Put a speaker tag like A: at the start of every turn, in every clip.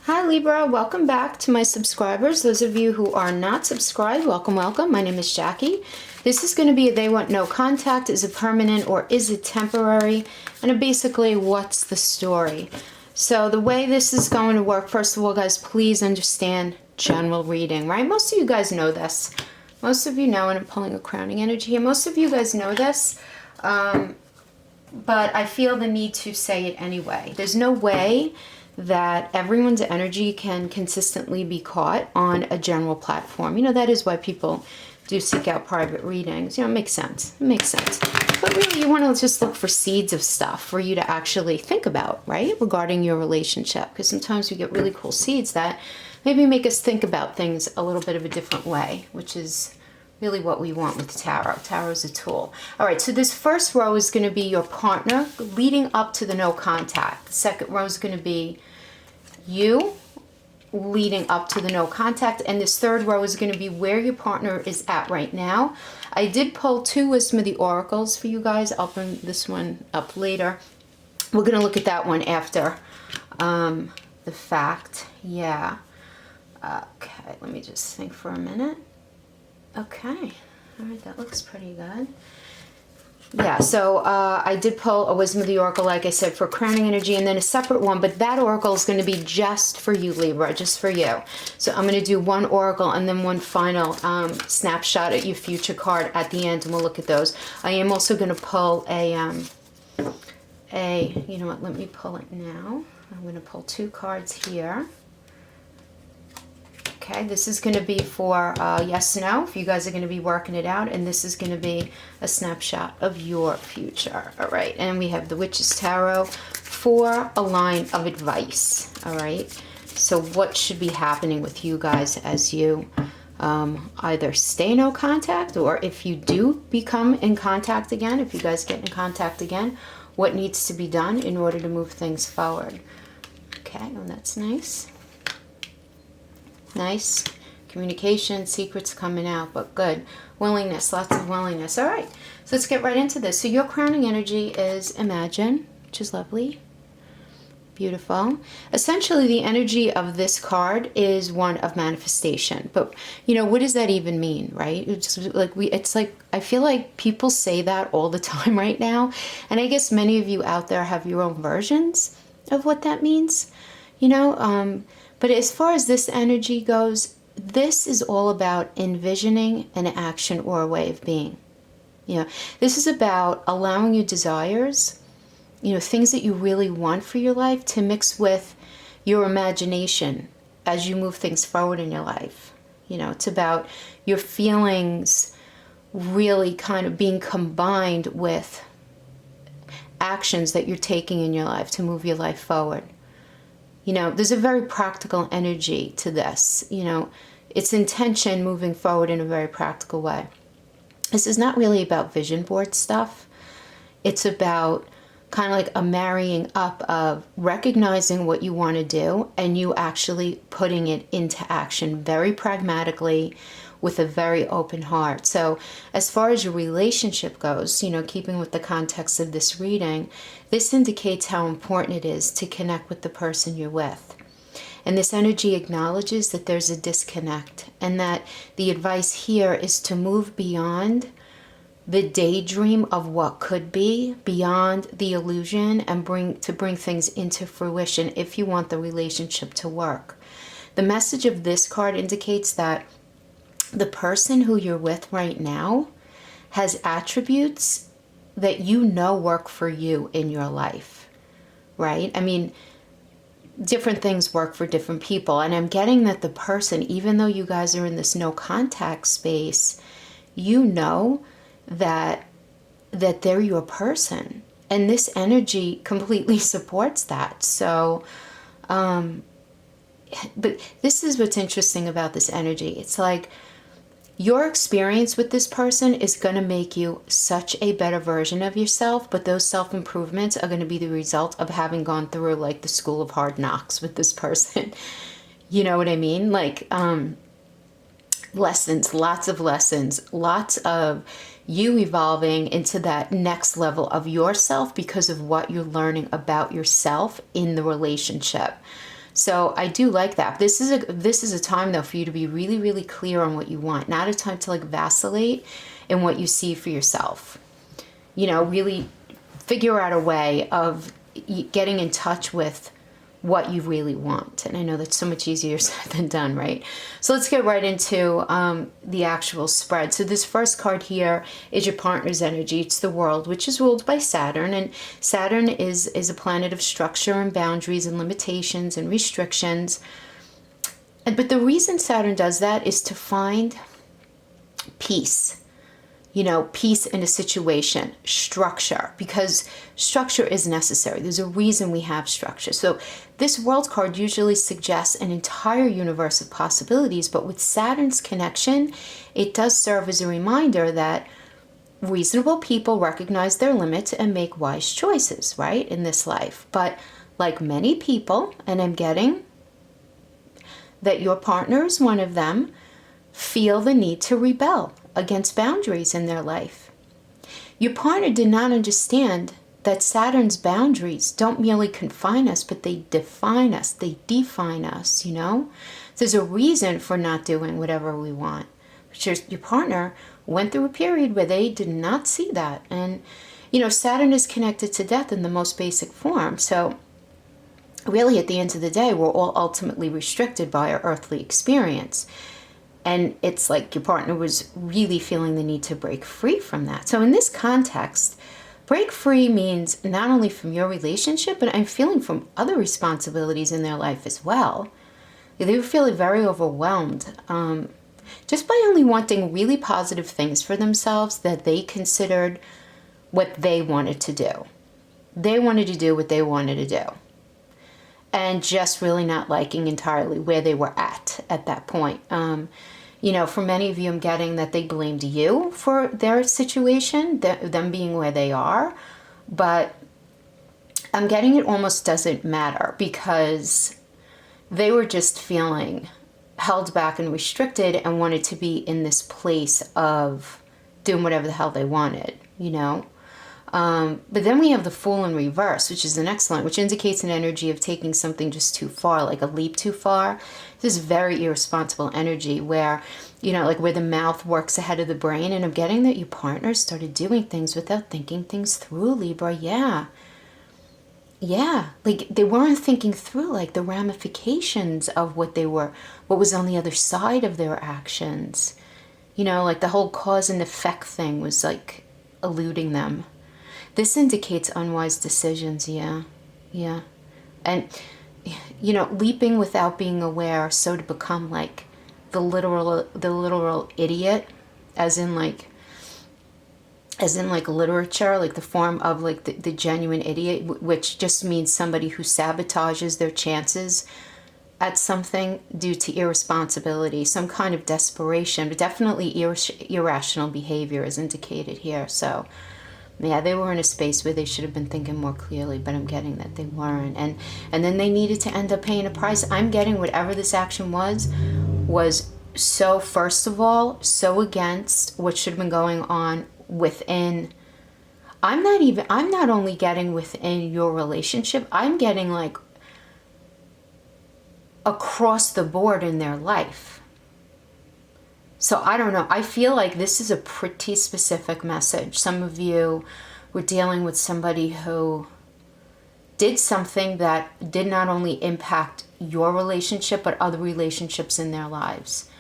A: Hi Libra, welcome back to my subscribers. Those of you who are not subscribed, welcome, welcome. My name is Jackie. This is going to be a they want no contact. Is it permanent or is it temporary? And basically, what's the story? So the way this is going to work, first of all, guys, please understand general reading, right? Most of you guys know this. Most of you know, and I'm pulling a crowning energy here. Most of you guys know this, but I feel the need to say it anyway. There's no way that everyone's energy can consistently be caught on a general platform. You know, that is why people do seek out private readings. You know, it makes sense. It makes sense. But really, you want to just look for seeds of stuff for you to actually think about, right? Regarding your relationship. Because sometimes we get really cool seeds that maybe make us think about things a little bit of a different way, which is really what we want with tarot. Tarot is a tool. All right, so this first row is going to be your partner leading up to the no contact. The second row is going to be you leading up to the no contact. And this third row is going to be where your partner is at right now. I did pull two Wisdom of the Oracles for you guys. I'll bring this one up later. We're going to look at that one after the fact. Yeah. Okay, let me just think for a minute. Okay, all right, that looks pretty good. Yeah, so I did pull a Wisdom of the Oracle, like I said, for crowning energy, and then a separate one, but that oracle is going to be just for you, Libra, just for you. So I'm going to do one oracle and then one final snapshot at your future card at the end, and we'll look at those. I am also going to pull you know what, let me pull it now. I'm going to pull two cards here. Okay, this is going to be for yes, no, if you guys are going to be working it out, and this is going to be a snapshot of your future. All right, and we have the Witch's Tarot for a line of advice. All right, so what should be happening with you guys as you either stay no contact, or if you do become in contact again, if you guys get in contact again, what needs to be done in order to move things forward. Okay, well, that's nice. Nice communication, secrets coming out, but good. Willingness, lots of willingness. All right, so let's get right into this. So your crowning energy is Imagine, which is lovely. Beautiful. Essentially, the energy of this card is one of manifestation. But, you know, what does that even mean, right? It's like I feel like people say that all the time right now. And I guess many of you out there have your own versions of what that means, you know. But as far as this energy goes, this is all about envisioning an action or a way of being. You know, this is about allowing your desires, you know, things that you really want for your life to mix with your imagination as you move things forward in your life. You know, it's about your feelings really kind of being combined with actions that you're taking in your life to move your life forward. You know, there's a very practical energy to this. You know, it's intention moving forward in a very practical way. This is not really about vision board stuff. It's about kind of like a marrying up of recognizing what you want to do and you actually putting it into action very pragmatically with a very open heart. So as far as your relationship goes, you know, keeping with the context of this reading, this indicates how important it is to connect with the person you're with. And this energy acknowledges that there's a disconnect and that the advice here is to move beyond the daydream of what could be, beyond the illusion, and bring things into fruition if you want the relationship to work. The message of this card indicates that the person who you're with right now has attributes that you know work for you in your life, right? I mean, different things work for different people. And I'm getting that the person, even though you guys are in this no contact space, you know that they're your person. And this energy completely supports that. So, but this is what's interesting about this energy. It's like, your experience with this person is going to make you such a better version of yourself, but those self-improvements are going to be the result of having gone through like the school of hard knocks with this person. You know what I mean? Like lessons, lots of lessons, lots of you evolving into that next level of yourself because of what you're learning about yourself in the relationship. So I do like that. This is a time though for you to be really, really clear on what you want. Not a time to like vacillate in what you see for yourself. You know, really figure out a way of getting in touch with what you really want. And I know that's so much easier said than done, right? So let's get right into the actual spread. So this first card here is your partner's energy. It's the world, which is ruled by Saturn. And Saturn is a planet of structure and boundaries and limitations and restrictions. But the reason Saturn does that is to find peace. You know, peace in a situation, structure, because structure is necessary. There's a reason we have structure. So this world card usually suggests an entire universe of possibilities, but with Saturn's connection, it does serve as a reminder that reasonable people recognize their limits and make wise choices, right, in this life. But like many people, and I'm getting that your partner is one of them, feel the need to rebel against boundaries in their life. Your partner did not understand that Saturn's boundaries don't merely confine us, but they define us. They define us, you know? There's a reason for not doing whatever we want. But your partner went through a period where they did not see that. And, you know, Saturn is connected to death in the most basic form. So really, at the end of the day, we're all ultimately restricted by our earthly experience. And it's like your partner was really feeling the need to break free from that. So in this context, break free means not only from your relationship, but I'm feeling from other responsibilities in their life as well. They were feeling very overwhelmed, just by only wanting really positive things for themselves that they considered what they wanted to do. They wanted to do what they wanted to do. And just really not liking entirely where they were at that point. You know, for many of you, I'm getting that they blamed you for their situation, them being where they are. But I'm getting it almost doesn't matter because they were just feeling held back and restricted and wanted to be in this place of doing whatever the hell they wanted, you know. But then we have the Fool in reverse, which is an excellent, which indicates an energy of taking something just too far, like a leap too far. This is very irresponsible energy where, you know, like where the mouth works ahead of the brain. And I'm getting that your partner started doing things without thinking things through, Libra. Yeah. Like they weren't thinking through like the ramifications of what was on the other side of their actions. You know, like the whole cause and effect thing was like eluding them. This indicates unwise decisions, yeah. And, you know, leaping without being aware, so to become like the literal idiot, as in like literature, like the form of like the genuine idiot, which just means somebody who sabotages their chances at something due to irresponsibility, some kind of desperation, but definitely irrational behavior is indicated here. So yeah, they were in a space where they should have been thinking more clearly, but I'm getting that they weren't. And then they needed to end up paying a price. I'm getting whatever this action was so, first of all, so against what should have been going on within. I'm not only getting within your relationship, I'm getting like across the board in their life. So I don't know. I feel like this is a pretty specific message. Some of you were dealing with somebody who did something that did not only impact your relationship, but other relationships in their lives.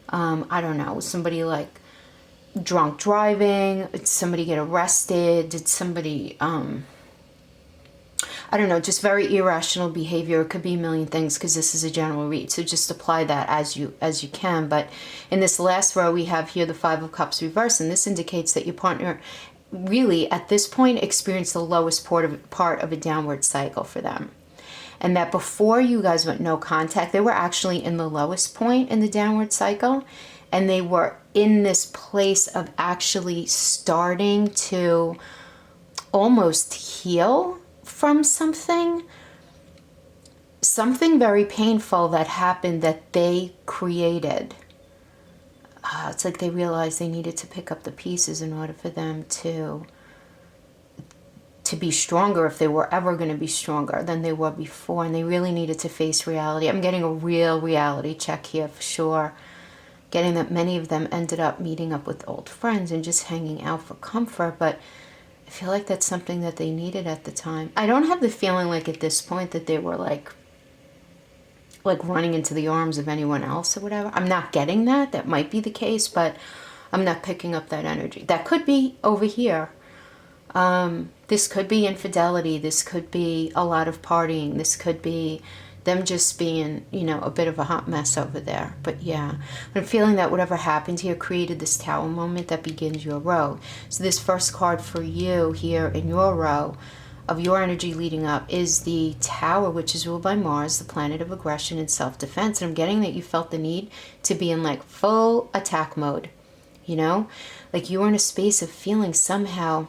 A: I don't know. Somebody like drunk driving. Did somebody get arrested? Did somebody... I don't know, just very irrational behavior. It could be a million things because this is a general read. So just apply that as you can. But in this last row, we have here the Five of Cups reverse. And this indicates that your partner really, at this point, experienced the lowest part of a downward cycle for them. And that before you guys went no contact, they were actually in the lowest point in the downward cycle. And they were in this place of actually starting to almost heal from something very painful that happened that they created. It's like they realized they needed to pick up the pieces in order for them to to be stronger, if they were ever going to be stronger than they were before, and they really needed to face reality. I'm getting a real reality check here for sure. Getting that many of them ended up meeting up with old friends and just hanging out for comfort, but I feel like that's something that they needed at the time. I don't have the feeling like at this point that they were like running into the arms of anyone else or whatever. I'm not getting that. That might be the case, but I'm not picking up that energy. That could be over here. This could be infidelity. This could be a lot of partying. This could be them just being, you know, a bit of a hot mess over there. But yeah, I'm feeling that whatever happened here created this Tower moment that begins your row. So this first card for you here in your row of your energy leading up is the Tower, which is ruled by Mars, the planet of aggression and self-defense. And I'm getting that you felt the need to be in like full attack mode, you know, like you were in a space of feeling somehow.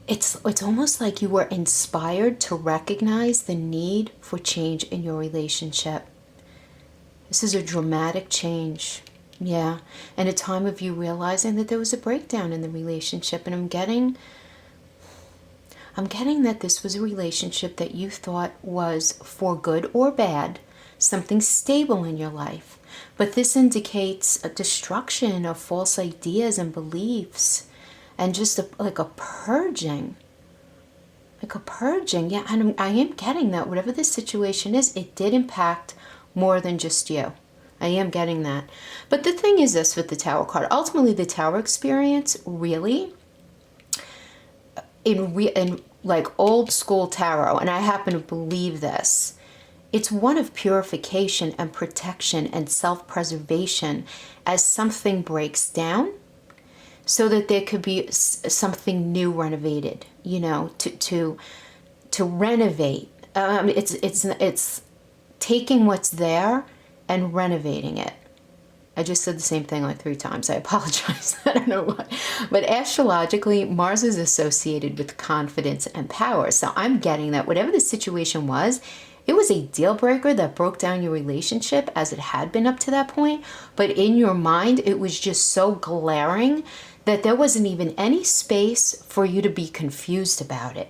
A: It's almost like you were inspired to recognize the need for change in your relationship. This is a dramatic change. Yeah. And a time of you realizing that there was a breakdown in the relationship. And I'm getting that this was a relationship that you thought was for good or bad, something stable in your life. But this indicates a destruction of false ideas and beliefs. And just like a purging. Yeah, and I am getting that whatever this situation is, it did impact more than just you. I am getting that. But the thing is this with the Tower card. Ultimately, the Tower experience really, in like old school tarot, and I happen to believe this, it's one of purification and protection and self-preservation as something breaks down, so that there could be something new renovated, you know, to renovate. It's taking what's there and renovating it. I just said the same thing like 3 times. I apologize. I don't know why. But astrologically, Mars is associated with confidence and power. So I'm getting that whatever the situation was, it was a deal breaker that broke down your relationship as it had been up to that point. But in your mind, it was just so glaring that there wasn't even any space for you to be confused about it.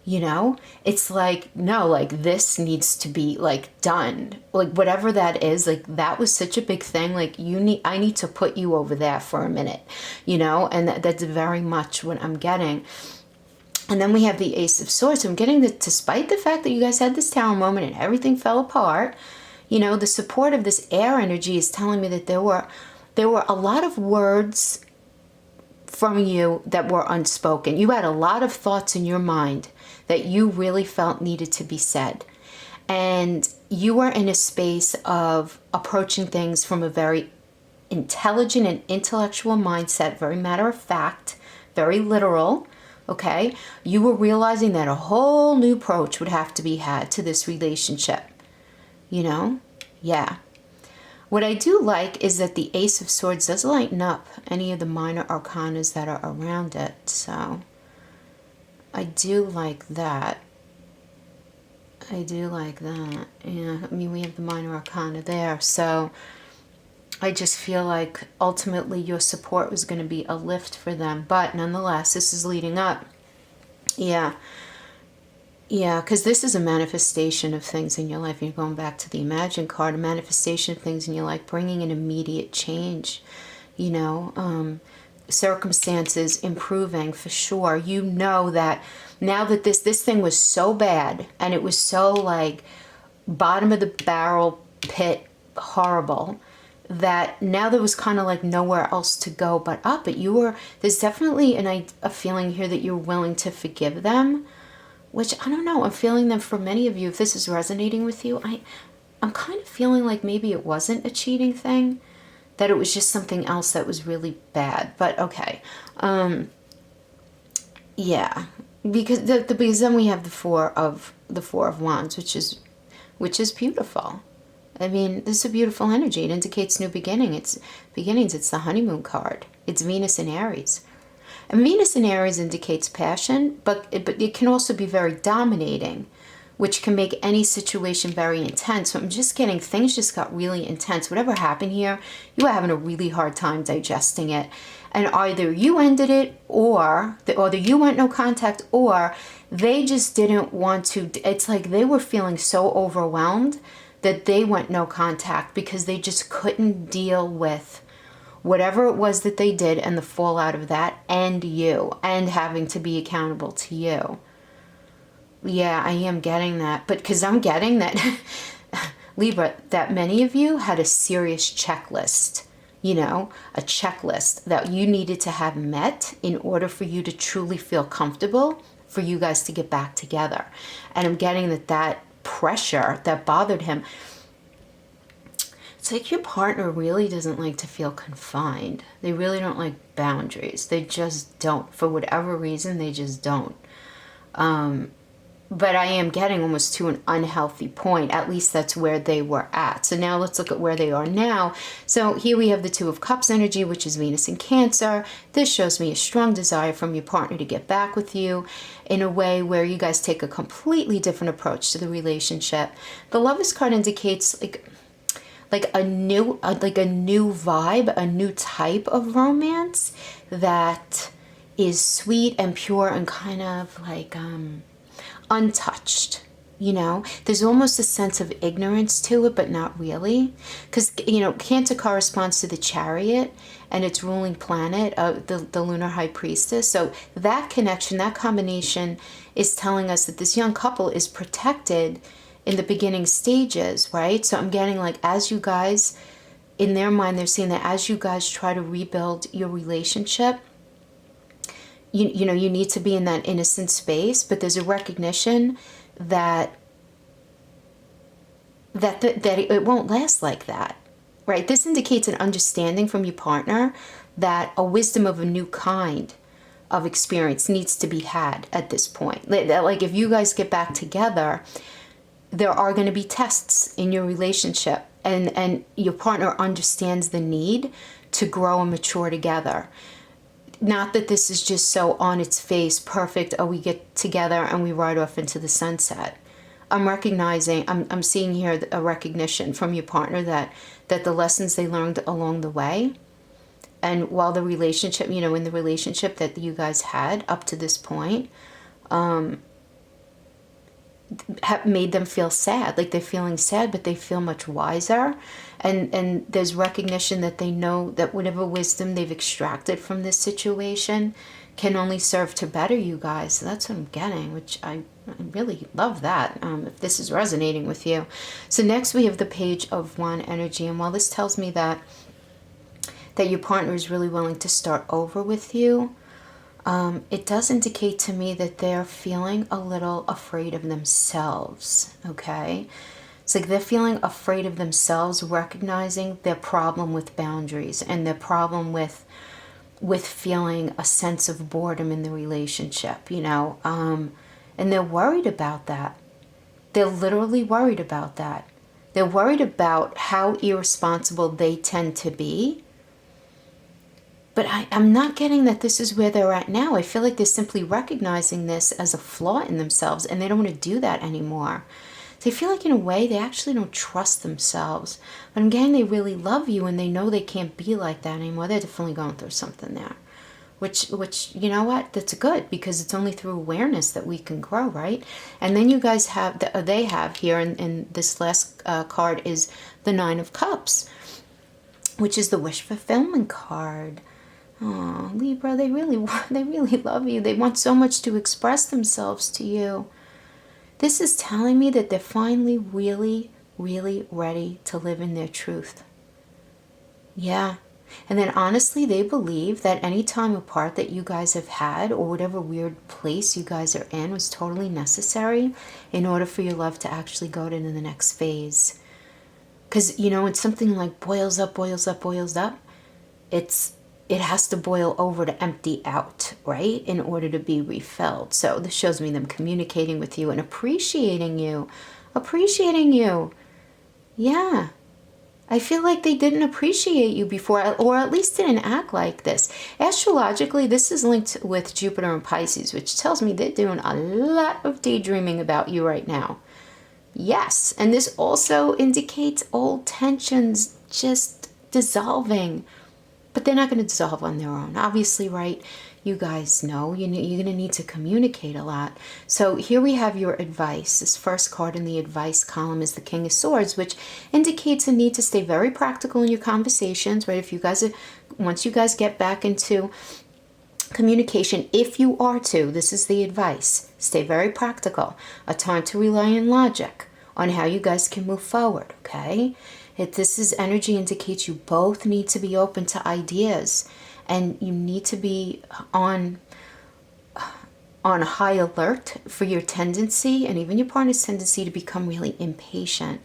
A: You know, it's like, no, like this needs to be like done. Like whatever that is, like that was such a big thing. Like I need to put you over there for a minute, you know, and that's very much what I'm getting. And then we have the Ace of Swords. I'm getting that despite the fact that you guys had this Tower moment and everything fell apart, you know, the support of this air energy is telling me that there were a lot of words from you that were unspoken. You had a lot of thoughts in your mind that you really felt needed to be said. And you were in a space of approaching things from a very intelligent and intellectual mindset, very matter of fact, very literal, okay? You were realizing that a whole new approach would have to be had to this relationship, you know? Yeah. What I do like is that the Ace of Swords does lighten up any of the minor arcanas that are around it. So I do like that. Yeah, I mean, we have the minor arcana there. So I just feel like ultimately your support was going to be a lift for them. But nonetheless, this is leading up. Yeah. Yeah, because this is a manifestation of things in your life. You're going back to the Imagine card, a manifestation of things in your life, bringing an immediate change, you know, circumstances improving for sure. You know that now that this thing was so bad and it was so like bottom of the barrel pit horrible, that now there was kind of like nowhere else to go but up. But there's definitely a feeling here that you're willing to forgive them. Which, I don't know, I'm feeling that for many of you, if this is resonating with you, I'm kind of feeling like maybe it wasn't a cheating thing, that it was just something else that was really bad. But okay, yeah, because then we have the Four of Wands, which is beautiful. I mean, this is a beautiful energy. It indicates new beginnings. It's the honeymoon card. It's Venus in Aries. And Venus in Aries indicates passion, but it can also be very dominating, which can make any situation very intense. So I'm just getting, things just got really intense. Whatever happened here, you were having a really hard time digesting it. And either you ended it, or either you went no contact, or they just didn't want to. It's like they were feeling so overwhelmed that they went no contact because they just couldn't deal with whatever it was that they did and the fallout of that, and you, and having to be accountable to you. Yeah, I am getting that. But because I'm getting that, Libra, that many of you had a serious checklist, you know, a checklist that you needed to have met in order for you to truly feel comfortable for you guys to get back together. And I'm getting that pressure that bothered him. It's like your partner really doesn't like to feel confined. They really don't like boundaries. They just don't. For whatever reason, they just don't. But I am getting almost to an unhealthy point. At least that's where they were at. So now let's look at where they are now. So here we have the Two of Cups energy, which is Venus in Cancer. This shows me a strong desire from your partner to get back with you in a way where you guys take a completely different approach to the relationship. The Lovers card indicates like a new vibe, a new type of romance that is sweet and pure and kind of like untouched. You know, there's almost a sense of ignorance to it, but not really, because you know, Cancer corresponds to the Chariot and its ruling planet, the lunar high priestess. So that connection, that combination is telling us that this young couple is protected in the beginning stages, right? So I'm getting like, as you guys, in their mind, they're saying that as you guys try to rebuild your relationship, you know, you need to be in that innocent space, but there's a recognition that it won't last like that, right? This indicates an understanding from your partner that a wisdom of a new kind of experience needs to be had at this point. Like if you guys get back together, there are going to be tests in your relationship, and your partner understands the need to grow and mature together. Not that this is just so on its face perfect, oh, we get together and we ride off into the sunset. I'm recognizing, I'm seeing here a recognition from your partner that the lessons they learned along the way, and while the relationship, you know, in the relationship that you guys had up to this point, have made them feel sad. Like they're feeling sad, but they feel much wiser. And there's recognition that they know that whatever wisdom they've extracted from this situation can only serve to better you guys. So that's what I'm getting, which I really love that, if this is resonating with you. So next we have the Page of Wand energy. And while this tells me that your partner is really willing to start over with you, it does indicate to me that they're feeling a little afraid of themselves, okay? It's like they're feeling afraid of themselves, recognizing their problem with boundaries and their problem with feeling a sense of boredom in the relationship, you know? And they're worried about that. They're literally worried about that. They're worried about how irresponsible they tend to be. But I'm not getting that this is where they're at now. I feel like they're simply recognizing this as a flaw in themselves, and they don't want to do that anymore. They feel like in a way they actually don't trust themselves. But I'm getting they really love you, and they know they can't be like that anymore. They're definitely going through something there. Which you know what? That's good, because it's only through awareness that we can grow, right? And then you guys have, they have here in this last card is the Nine of Cups, which is the wish fulfillment card. Oh, Libra, they really love you. They want so much to express themselves to you. This is telling me that they're finally really, really ready to live in their truth. Yeah. And then honestly, they believe that any time apart that you guys have had, or whatever weird place you guys are in, was totally necessary in order for your love to actually go to the next phase. Because, you know, when something like boils up, it has to boil over to empty out, right? In order to be refilled. So this shows me them communicating with you and appreciating you. Yeah. I feel like they didn't appreciate you before, or at least didn't act like this. Astrologically, this is linked with Jupiter and Pisces, which tells me they're doing a lot of daydreaming about you right now. Yes, and this also indicates old tensions just dissolving. but they're not going to dissolve on their own. Obviously, right? You guys know you're going to need to communicate a lot. So here we have your advice. This first card in the advice column is the King of Swords, which indicates a need to stay very practical in your conversations, right? If you guys are, once you guys get back into communication, if you are to, this is the advice, stay very practical. A time to rely on logic on how you guys can move forward, okay? This is energy indicates you both need to be open to ideas, and you need to be on high alert for your tendency, and even your partner's tendency, to become really impatient.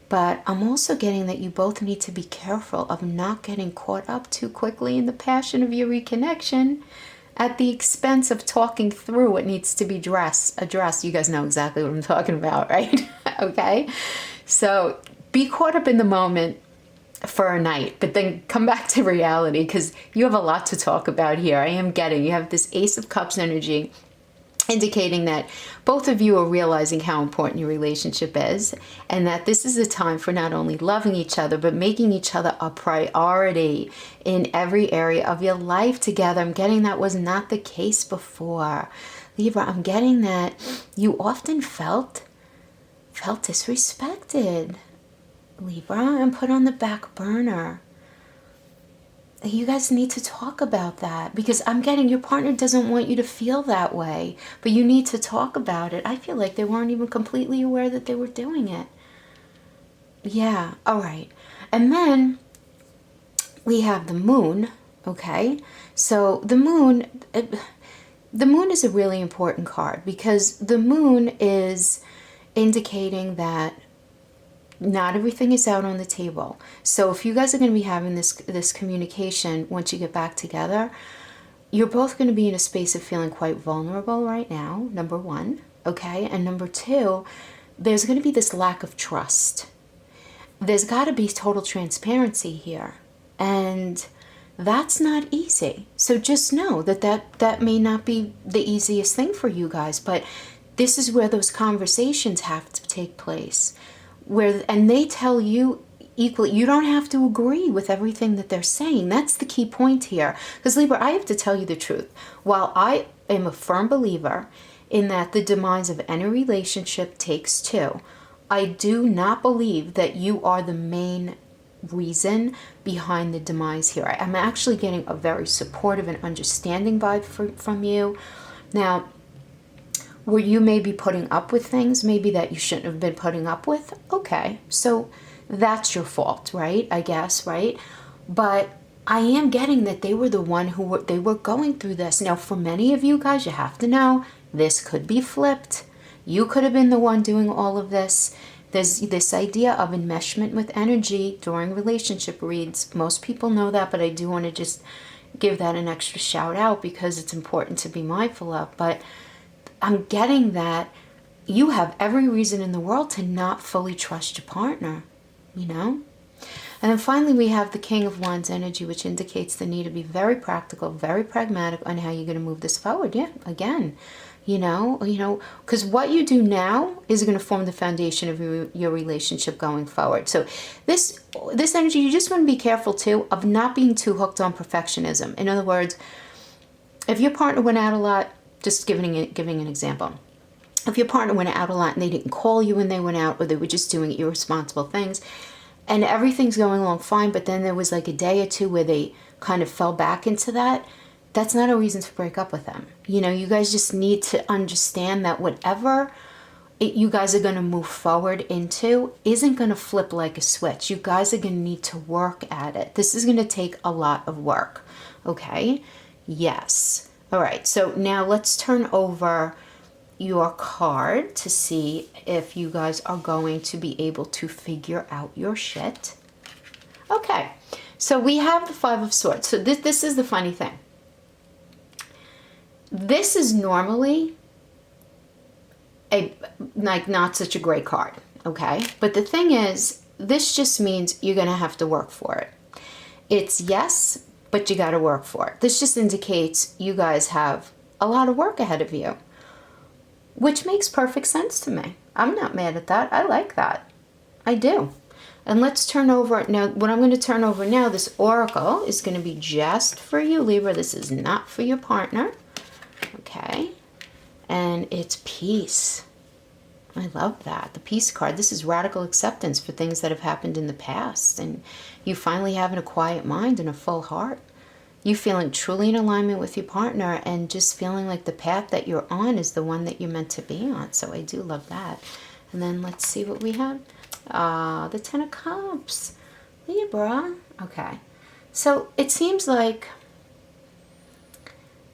A: But I'm also getting that you both need to be careful of not getting caught up too quickly in the passion of your reconnection at the expense of talking through what needs to be addressed. You guys know exactly what I'm talking about, right? Okay? So be caught up in the moment for a night, but then come back to reality, because you have a lot to talk about here. I am getting, you have this Ace of Cups energy, indicating that both of you are realizing how important your relationship is, and that this is a time for not only loving each other, but making each other a priority in every area of your life together. I'm getting that was not the case before. Libra, I'm getting that you often felt disrespected, Libra, and put on the back burner. You guys need to talk about that, because I'm getting your partner doesn't want you to feel that way, but you need to talk about it. I feel like they weren't even completely aware that they were doing it. Yeah, all right. And then we have the moon, okay? So the moon is a really important card, because the moon is indicating that not everything is out on the table. So if you guys are going to be having this communication once you get back together, you're both going to be in a space of feeling quite vulnerable right now, number one, okay? And number two, there's going to be this lack of trust. There's got to be total transparency here, and that's not easy. So just know that may not be the easiest thing for you guys, but this is where those conversations have to take place. And they tell you equally, you don't have to agree with everything that they're saying. That's the key point here. Because Libra, I have to tell you the truth. While I am a firm believer in that the demise of any relationship takes two, I do not believe that you are the main reason behind the demise here. I'm actually getting a very supportive and understanding vibe from you. Now, where you may be putting up with things maybe that you shouldn't have been putting up with, okay, so that's your fault, right? I guess, right? But I am getting that they were the one they were going through this. Now, for many of you guys, you have to know this could be flipped. You could have been the one doing all of this. There's this idea of enmeshment with energy during relationship reads. Most people know that, but I do want to just give that an extra shout out, because it's important to be mindful of. But I'm getting that you have every reason in the world to not fully trust your partner, you know? And then finally, we have the King of Wands energy, which indicates the need to be very practical, very pragmatic on how you're going to move this forward. Yeah, again, you know, because what you do now is going to form the foundation of your relationship going forward. So this energy, you just want to be careful too of not being too hooked on perfectionism. In other words, if your partner went out a lot, just giving an example. If your partner went out a lot and they didn't call you when they went out, or they were just doing irresponsible things, and everything's going along fine, but then there was like a day or two where they kind of fell back into that, that's not a reason to break up with them. You know, you guys just need to understand that whatever you guys are going to move forward into isn't going to flip like a switch. You guys are going to need to work at it. This is going to take a lot of work, okay? Yes. All right, so now let's turn over your card to see if you guys are going to be able to figure out your shit. Okay, so we have the Five of Swords. So this is the funny thing. This is normally not such a great card, okay? But the thing is, this just means you're going to have to work for it. It's yes, but you got to work for it. This just indicates you guys have a lot of work ahead of you, which makes perfect sense to me. I'm not mad at that. I like that. I do. And let's turn over, now what I'm going to turn over now, this oracle is going to be just for you, Libra. This is not for your partner. Okay. And it's peace. I love that. The peace card. This is radical acceptance for things that have happened in the past. And you finally having a quiet mind and a full heart. You feeling truly in alignment with your partner and just feeling like the path that you're on is the one that you're meant to be on. So I do love that. And then let's see what we have. The Ten of Cups. Libra. Okay. So it seems like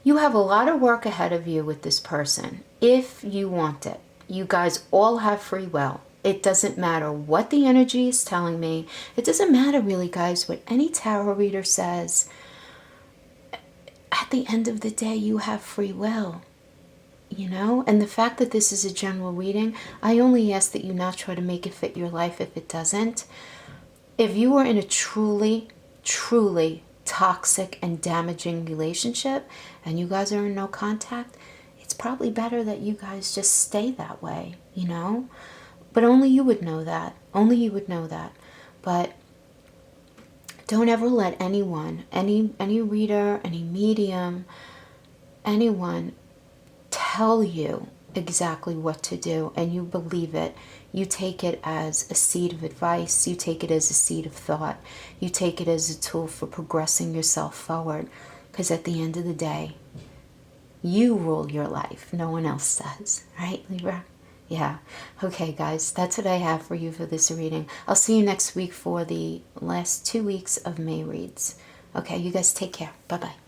A: you have a lot of work ahead of you with this person, if you want it. You guys all have free will. It doesn't matter what the energy is telling me. It doesn't matter really, guys, what any tarot reader says. At the end of the day, you have free will. You know, and the fact that this is a general reading, I only ask that you not try to make it fit your life if it doesn't. If you are in a truly, truly toxic and damaging relationship and you guys are in no contact, it's probably better that you guys just stay that way, you know? But only you would know that. Only you would know that. But don't ever let anyone, any reader, any medium, anyone tell you exactly what to do and you believe it. You take it as a seed of advice. You take it as a seed of thought. You take it as a tool for progressing yourself forward. Because at the end of the day, you rule your life. No one else does. Right, Libra? Yeah. Okay, guys, that's what I have for you for this reading. I'll see you next week for the last 2 weeks of May reads. Okay, you guys take care. Bye-bye.